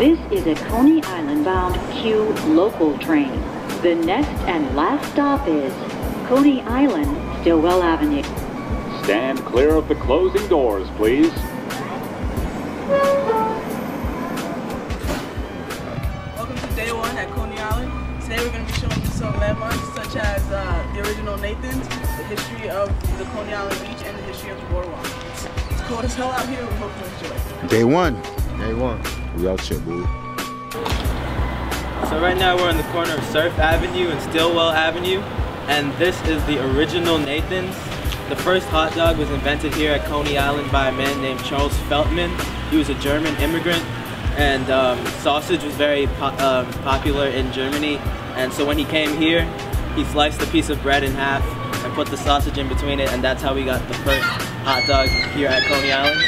This is a Coney Island bound Q local train. The next and last stop is Coney Island, Stillwell Avenue. Stand clear of the closing doors, please. Welcome to day one at Coney Island. Today we're going to be showing you some landmarks such as the original Nathan's, the history of the Coney Island beach, and the history of the boardwalk. It's cold as hell out here. We hope you enjoy. Day one. We out here, boo. So right now we're on the corner of Surf Avenue and Stillwell Avenue, and this is the original Nathan's. The first hot dog was invented here at Coney Island by a man named Charles Feltman. He was a German immigrant, and sausage was very popular in Germany. And so when he came here, he sliced a piece of bread in half and put the sausage in between it, and that's how we got the first hot dog here at Coney Island.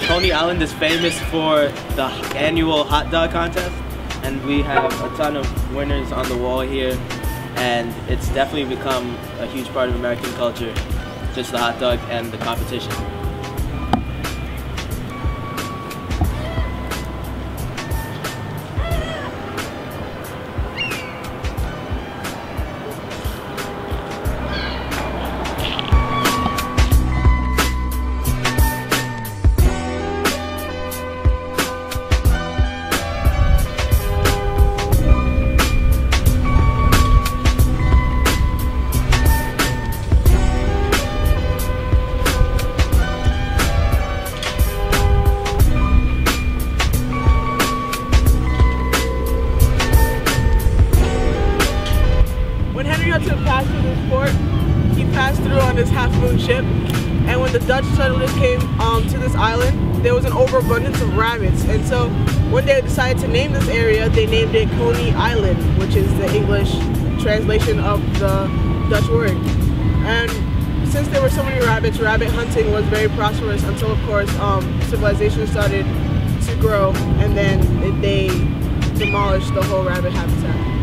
Coney Island is famous for the annual hot dog contest, and we have a ton of winners on the wall here, and it's definitely become a huge part of American culture, just the hot dog and the competition. To pass through this port, he passed through on this half-moon ship, and when the Dutch settlers came to this island, there was an overabundance of rabbits, and so when they decided to name this area, they named it Coney Island, which is the English translation of the Dutch word. And since there were so many rabbits, rabbit hunting was very prosperous until, of course, civilization started to grow, and then they demolished the whole rabbit habitat.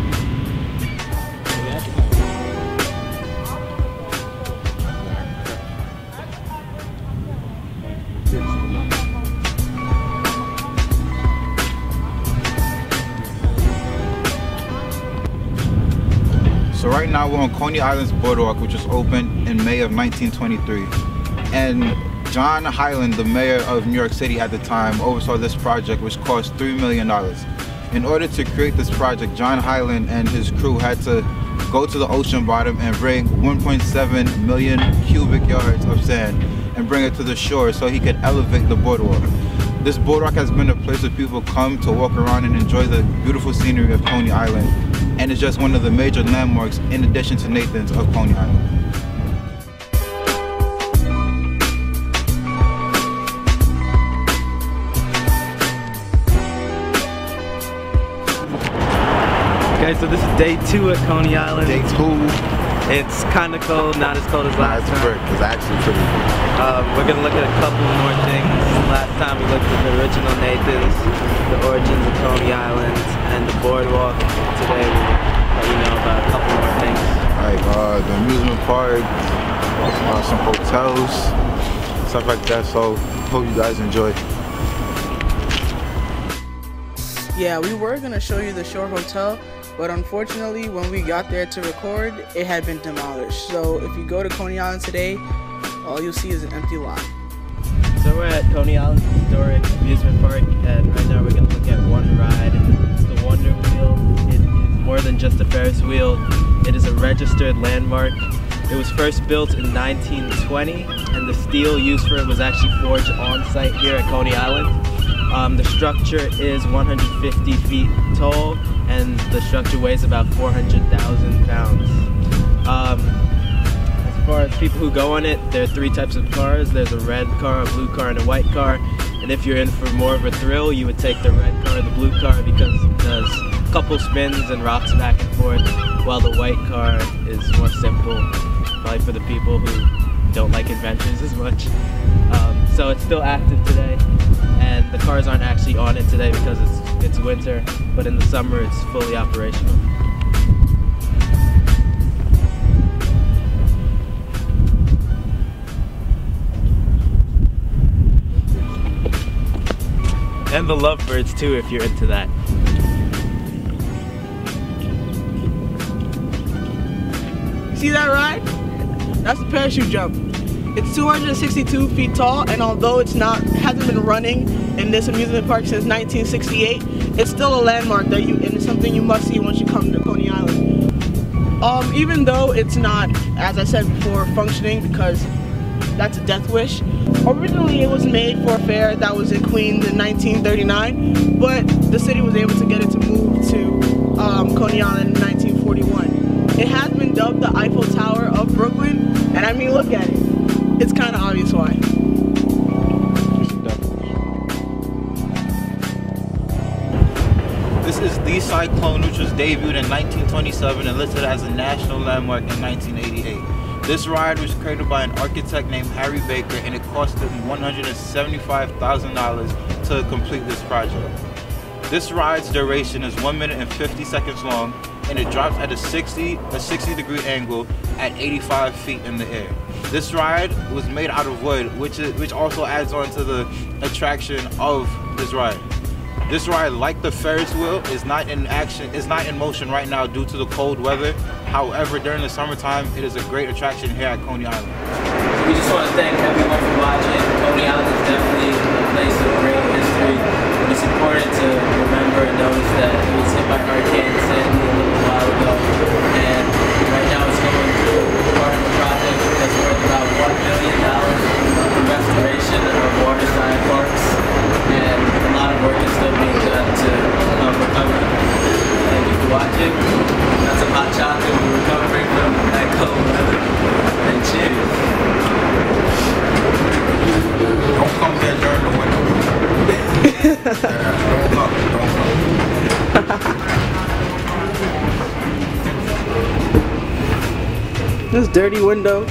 So right now we're on Coney Island's boardwalk, which was opened in May of 1923. And John Hyland, the mayor of New York City at the time, oversaw this project, which cost $3 million. In order to create this project, John Hyland and his crew had to go to the ocean bottom and bring 1.7 million cubic yards of sand and bring it to the shore so he could elevate the boardwalk. This boardwalk has been a place where people come to walk around and enjoy the beautiful scenery of Coney Island, and it's just one of the major landmarks in addition to Nathan's of Coney Island. Okay, so this is day 2 at Coney Island. Day 2. It's kind of cold, not as cold as last time. It's actually pretty cool. We're going to look at a couple more things. Last time we looked at the original Nathan's, the origins of Coney Island, and the boardwalk. Today we'll let you know about a couple more things. Like the amusement park, some hotels, stuff like that. So hope you guys enjoy. Yeah, we were going to show you the Shore Hotel, but unfortunately when we got there to record, it had been demolished. So if you go to Coney Island today, all you'll see is an empty lot. So we're at Coney Island Historic Amusement Park, and right now we're going to look at one ride. It's the Wonder Wheel. It is more than just a Ferris wheel. It is a registered landmark. It was first built in 1920, and the steel used for it was actually forged on site here at Coney Island. The structure is 150 feet tall, and the structure weighs about 400,000 pounds. As far as people who go on it, there are 3 types of cars. There's a red car, a blue car, and a white car. And if you're in for more of a thrill, you would take the red car or the blue car because it does a couple spins and rocks back and forth, while the white car is more simple, probably for the people who don't like adventures as much. So it's still active today, and the cars aren't actually on it today because it's winter, but in the summer it's fully operational. And the lovebirds too, if you're into that. See that ride? That's a parachute jump. It's 262 feet tall, and although hasn't been running in this amusement park since 1968, it's still a landmark and it's something you must see once you come to Coney Island. Even though it's not, as I said before, functioning because that's a death wish. Originally it was made for a fair that was in Queens in 1939, but the city was able to get it to move to Coney Island in 1941. It has been dubbed the Eiffel Tower of Brooklyn, and I mean, look at it. It's kind of obvious why. This is the Cyclone, which was debuted in 1927 and listed as a national landmark in 1988. This ride was created by an architect named Harry Baker, and it cost him $175,000 to complete this project. This ride's duration is 1 minute and 50 seconds long, and it drops at a 60 degree angle at 85 feet in the air. This ride was made out of wood, which also adds on to the attraction of this ride. This ride, like the Ferris wheel, is not in motion right now due to the cold weather. However, during the summertime, it is a great attraction here at Coney Island. We just want to thank everyone for watching. Coney Island is definitely a place of great history. It's important to remember and notice that it was hit by Hurricane Sandy a little while ago. And right now it's going through part of a project that's worth about $1 million for restoration of waterside parks. And a lot of work is still being done to recover. Thank you for watching. That's some hot chocolate. We're recovering from that cold weather. And cheers. Don't come there during the winter. Don't come. This dirty window.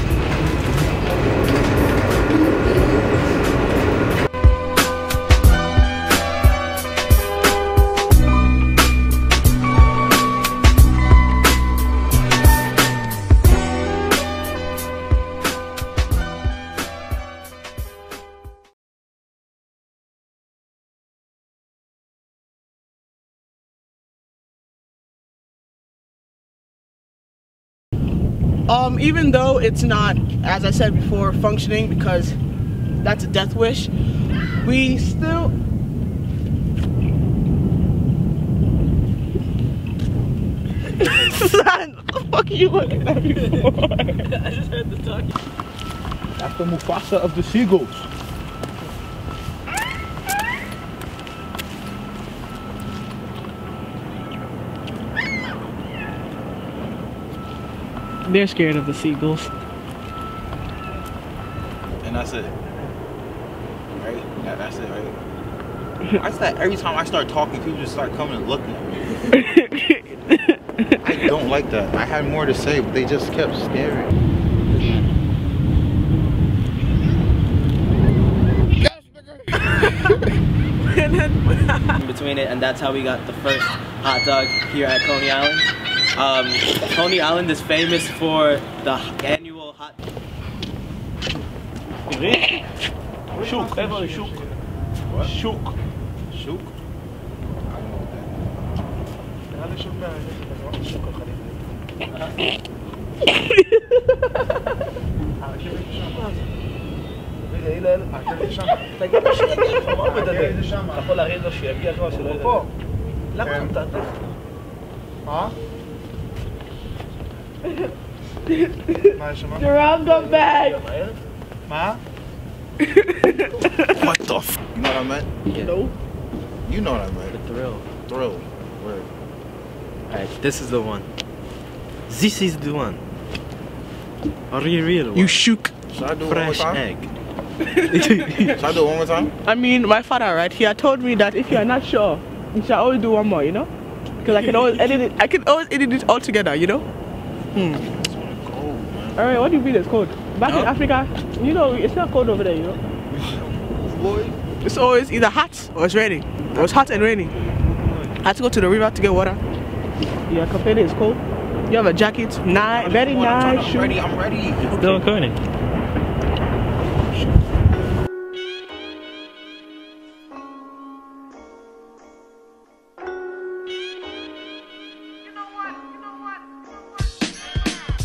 Even though it's not, as I said before, functioning because that's a death wish, we still... Son, what the fuck are you looking at me for? I just heard the talking. That's the Mufasa of the seagulls. They're scared of the seagulls. And that's it. Right? That's it, right? I said every time I start talking, people just start coming and looking at me. I don't like that. I had more to say, but they just kept staring. In between it, and that's how we got the first hot dog here at Coney Island. Coney Island is famous for the annual hot... Shook, everybody shook. What? Shook. Shook? I don't know what Jerel, come back! What the f? You know what I meant? Yeah. No. You know what I meant. The thrill. Thrill. Word. Alright, this is the one. This is the one. A real one. You shook. Should I do it one more Fresh time? egg. Should I do it one more time? I mean, my father, right? He had told me that if you are not sure, you should always do one more, you know? Because I can always edit it. I can always edit it all together, you know? Alright, what do you mean it's cold? Back in Africa, you know, it's not cold over there, you know? Boy. It's always either hot or it's raining. Or it's hot and raining. I had to go to the river to get water. Yeah, complaining it's cold. You have a jacket, nice, very nice. I'm ready. Still recording.